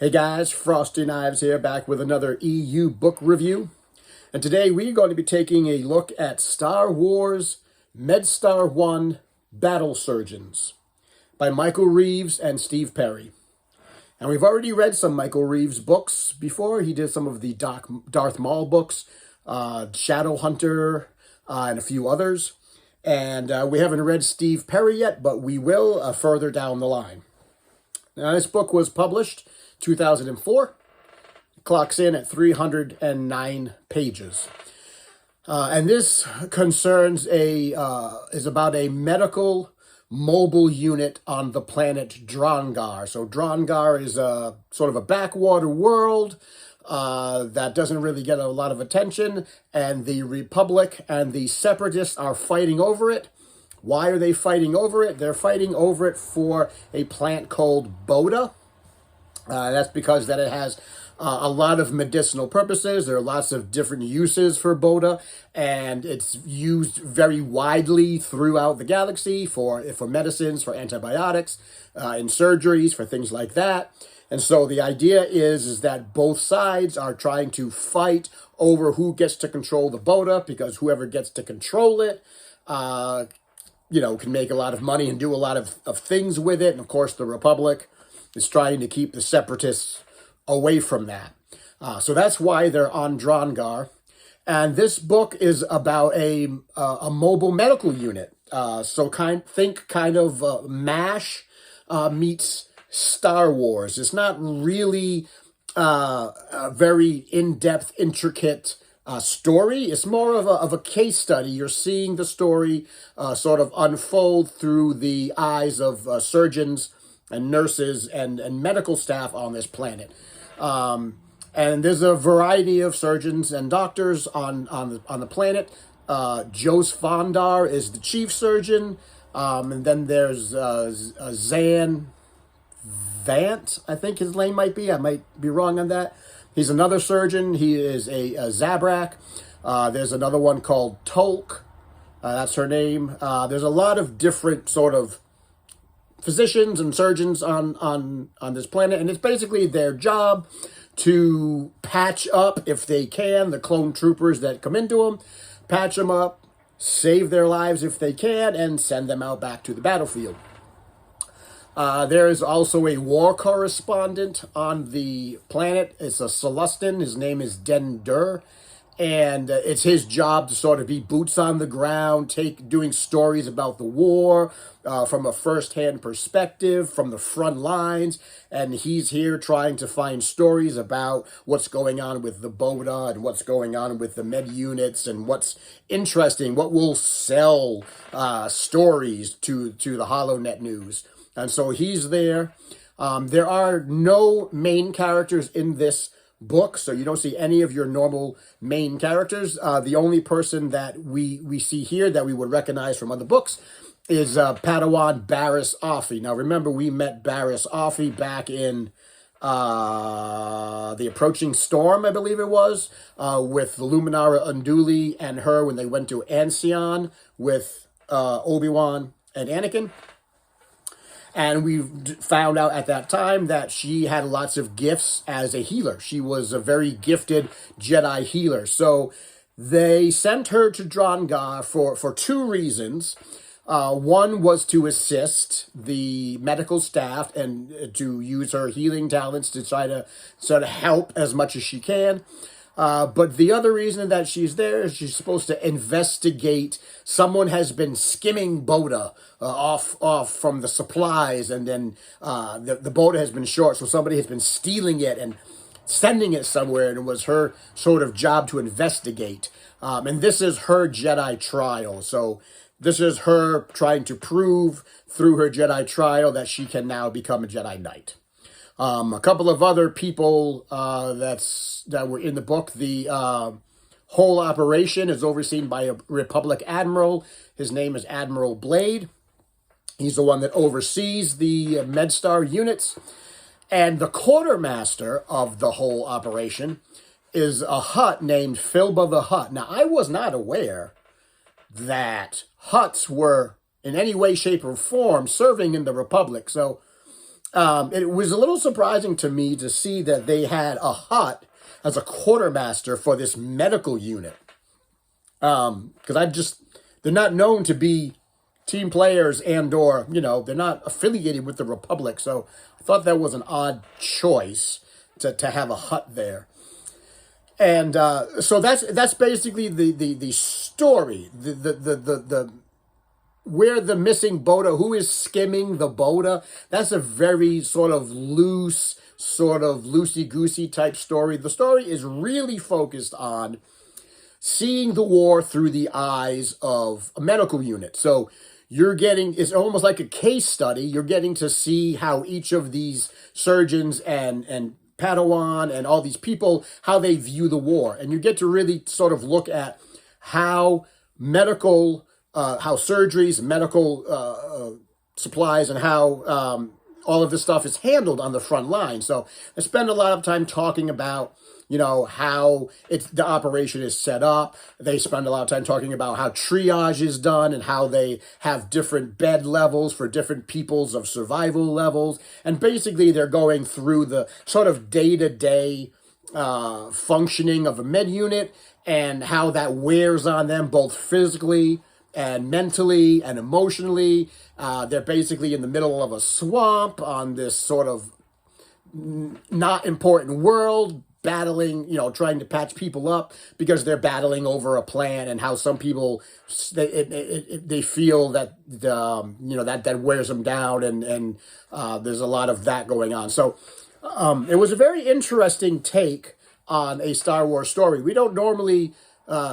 Hey guys, Frosty Knives here, back with another EU book review. And today we're going to be taking a look at Star Wars MedStar 1 Battle Surgeons by Michael Reeves and Steve Perry. And we've already read some Michael Reeves books before. He did some of the Darth Maul books, Shadow Hunter, and a few others. And we haven't read Steve Perry yet, but we will further down the line. Now, this book was published 2004, clocks in at 309 pages. And this concerns is about a medical mobile unit on the planet Drongar. So Drongar is a sort of a backwater world that doesn't really get a lot of attention, and the Republic and the Separatists are fighting over it. Why are they fighting over it? They're fighting over it for a plant called bota. That's because that it has a lot of medicinal purposes. There are lots of different uses for bota, and it's used very widely throughout the galaxy for medicines, for antibiotics, in surgeries, for things like that. And so the idea is that both sides are trying to fight over who gets to control the bota, because whoever gets to control it, can make a lot of money and do a lot of things with it. And of course, the Republic is trying to keep the Separatists away from that. So that's why they're on Drongar. And this book is about a mobile medical unit. Think kind of MASH meets Star Wars. It's not really a very in-depth, intricate story. It's more of a case study. You're seeing the story sort of unfold through the eyes of surgeons and nurses and medical staff on this planet. And there's a variety of surgeons and doctors on the planet. Jos Fondar is the chief surgeon. And then there's Zan Vant, I think his name might be. I might be wrong on that. He's another surgeon. He is a Zabrak. There's another one called Tolk. That's her name. There's a lot of different sort of physicians and surgeons on this planet, and it's basically their job to patch up, if they can, the clone troopers that come into them, patch them up, save their lives if they can, and send them out back to the battlefield. There is also a war correspondent on the planet. It's a Celestin. His name is Den Dur. And it's his job to sort of be boots on the ground, doing stories about the war from a first-hand perspective, from the front lines. And he's here trying to find stories about what's going on with the bota and what's going on with the med units and what's interesting, what will sell stories to the HoloNet news. And so he's there. There are no main characters in this book, so you don't see any of your normal main characters. The only person that we see here that we would recognize from other books is Padawan Barriss Offee. Now remember, we met Barriss Offee back in The Approaching Storm, I believe it was, with the Luminara Unduli and her when they went to Ancient with Obi-Wan and Anakin. And we found out at that time that she had lots of gifts as a healer. She was a very gifted Jedi healer. So they sent her to Drongar for two reasons. One was to assist the medical staff and to use her healing talents to try to sort of help as much as she can. But the other reason that she's there is she's supposed to investigate. Someone has been skimming bota off from the supplies, and then the bota has been short, so somebody has been stealing it and sending it somewhere, and it was her sort of job to investigate. And this is her Jedi trial. So this is her trying to prove through her Jedi trial that she can now become a Jedi Knight. A couple of other people that were in the book. The whole operation is overseen by a Republic admiral. His name is Admiral Blade. He's the one that oversees the MedStar units. And the quartermaster of the whole operation is a Hutt named Philba the Hutt. Now, I was not aware that Hutts were in any way, shape, or form serving in the Republic. So It was a little surprising to me to see that they had a Hutt as a quartermaster for this medical unit. Because they're not known to be team players or, they're not affiliated with the Republic. So I thought that was an odd choice to have a Hutt there. And so that's basically the story, the where the missing bota, who is skimming the bota. That's a very sort of loosey-goosey type story. The story is really focused on seeing the war through the eyes of a medical unit. So it's almost like a case study. You're getting to see how each of these surgeons and Padawan and all these people, how they view the war. And you get to really sort of look at how how surgeries, medical supplies, and how all of this stuff is handled on the front line. So I spend a lot of time talking about, how the operation is set up. They spend a lot of time talking about how triage is done and how they have different bed levels for different peoples of survival levels. And basically they're going through the sort of day-to-day functioning of a med unit and how that wears on them both physically and mentally and emotionally. They're basically in the middle of a swamp on this sort of not important world, battling, trying to patch people up because they're battling over a plan, and how some people, they feel that, that wears them down, and there's a lot of that going on. So it was a very interesting take on a Star Wars story. We don't normally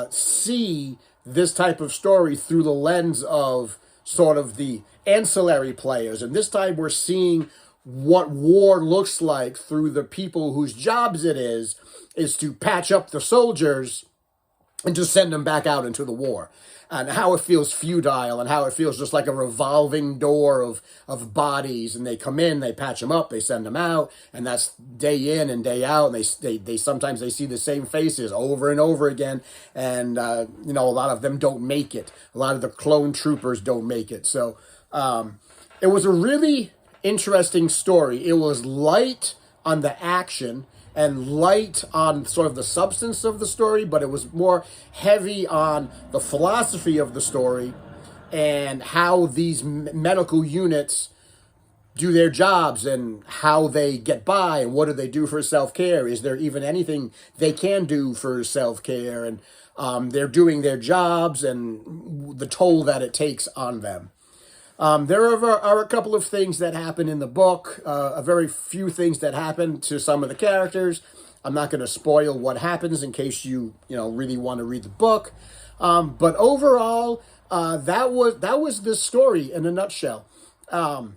see this type of story through the lens of sort of the ancillary players. And this time we're seeing what war looks like through the people whose jobs it is to patch up the soldiers and to send them back out into the war. And how it feels futile, and how it feels just like a revolving door of bodies. And they come in, they patch them up, they send them out, and that's day in and day out. And they sometimes they see the same faces over and over again. And a lot of them don't make it. A lot of the clone troopers don't make it. So it was a really interesting story. It was light on the action and light on sort of the substance of the story, but it was more heavy on the philosophy of the story and how these medical units do their jobs and how they get by and what do they do for self-care. Is there even anything they can do for self-care? And they're doing their jobs and the toll that it takes on them. There are a couple of things that happen in the book, a very few things that happen to some of the characters. I'm not going to spoil what happens in case you really want to read the book. But overall, that was this story in a nutshell. I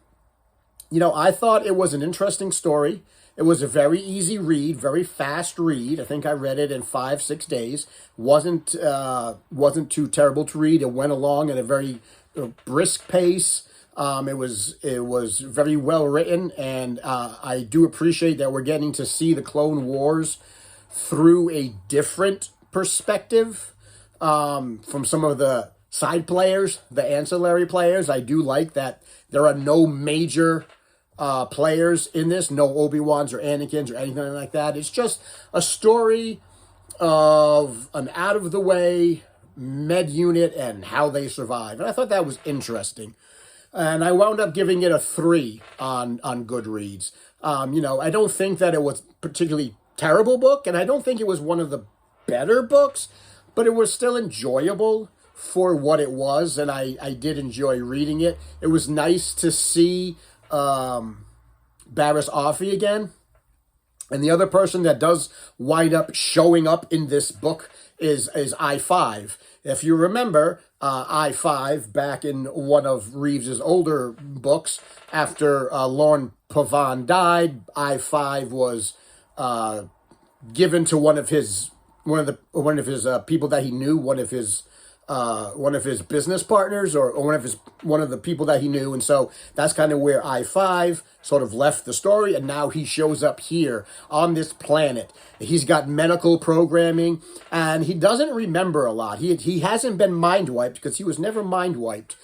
thought it was an interesting story. It was a very easy read, very fast read. I think I read it in 5-6 days. Wasn't too terrible to read. It went along at a very brisk pace. It was very well written, and I do appreciate that we're getting to see the Clone Wars through a different perspective from some of the side players, the ancillary players. I do like that there are no major players in this, no Obi-Wans or Anakins or anything like that. It's just a story of an out-of-the-way med unit and how they survive. And I thought that was interesting. And I wound up giving it a 3 on Goodreads. I don't think that it was a particularly terrible book, and I don't think it was one of the better books, but it was still enjoyable for what it was, and I did enjoy reading it. It was nice to see Barriss Offee again. And the other person that does wind up showing up in this book is I-5. If you remember, I-5, back in one of Reeves' older books, after Lorne Pavan died, I-5 was given to one of his people that he knew, one of his business partners, or one of the people that he knew. And so that's kind of where I-5 sort of left the story, and now he shows up here on this planet. He's got medical programming, and he doesn't remember a lot. He hasn't been mind wiped, because he was never mind wiped,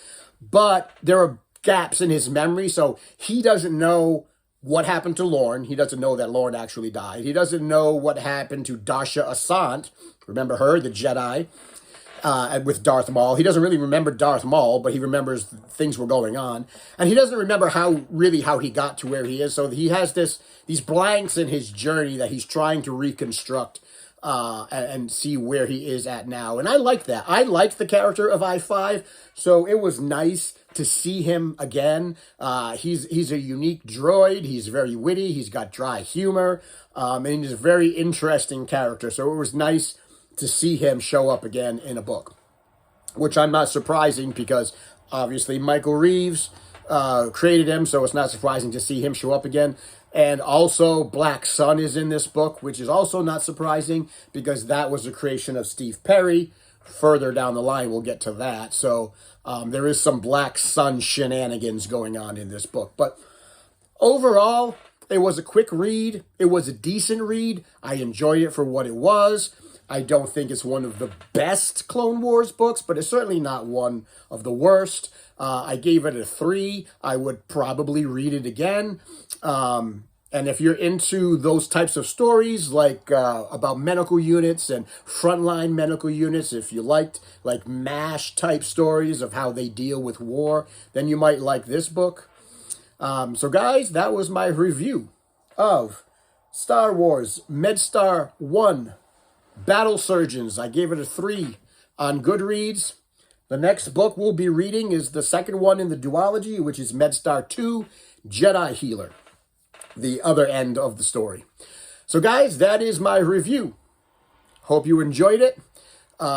but there are gaps in his memory, so he doesn't know what happened to Lorne. He doesn't know that Lorne actually died. He doesn't know what happened to Dasha Asant. Remember her, the Jedi, with Darth Maul. He doesn't really remember Darth Maul, but he remembers things were going on. And he doesn't remember how he got to where he is. So he has these blanks in his journey that he's trying to reconstruct and see where he is at now. And I like that. I like the character of I-5, so it was nice to see him again. He's a unique droid. He's very witty. He's got dry humor. And he's a very interesting character. So it was nice to see him show up again in a book, which I'm not surprising because obviously Michael Reeves created him, so it's not surprising to see him show up again. And also Black Sun is in this book, which is also not surprising because that was a creation of Steve Perry. Further down the line, we'll get to that. So there is some Black Sun shenanigans going on in this book. But overall, it was a quick read. It was a decent read. I enjoyed it for what it was. I don't think it's one of the best Clone Wars books, but it's certainly not one of the worst. I gave it a 3. I would probably read it again. And if you're into those types of stories, like about medical units and frontline medical units, if you liked like MASH type stories of how they deal with war, then you might like this book. So guys, that was my review of Star Wars MedStar 1 Battle Surgeons. I gave it a 3 on Goodreads. The next book we'll be reading is the second one in the duology, which is MedStar 2 Jedi Healer, the other end of the story. So guys, that is my review. Hope you enjoyed it.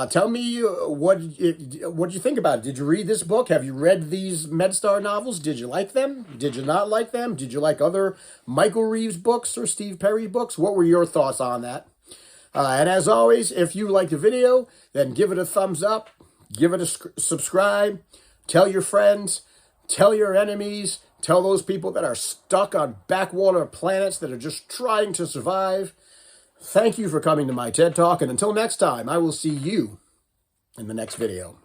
Tell me what you think about it. Did you read this book? Have you read these MedStar novels? Did you like them? Did you not like them? Did you like other Michael Reeves books or Steve Perry books? What were your thoughts on that? And as always, if you liked the video, then give it a thumbs up, give it a subscribe, tell your friends, tell your enemies, tell those people that are stuck on backwater planets that are just trying to survive. Thank you for coming to my TED Talk, and until next time, I will see you in the next video.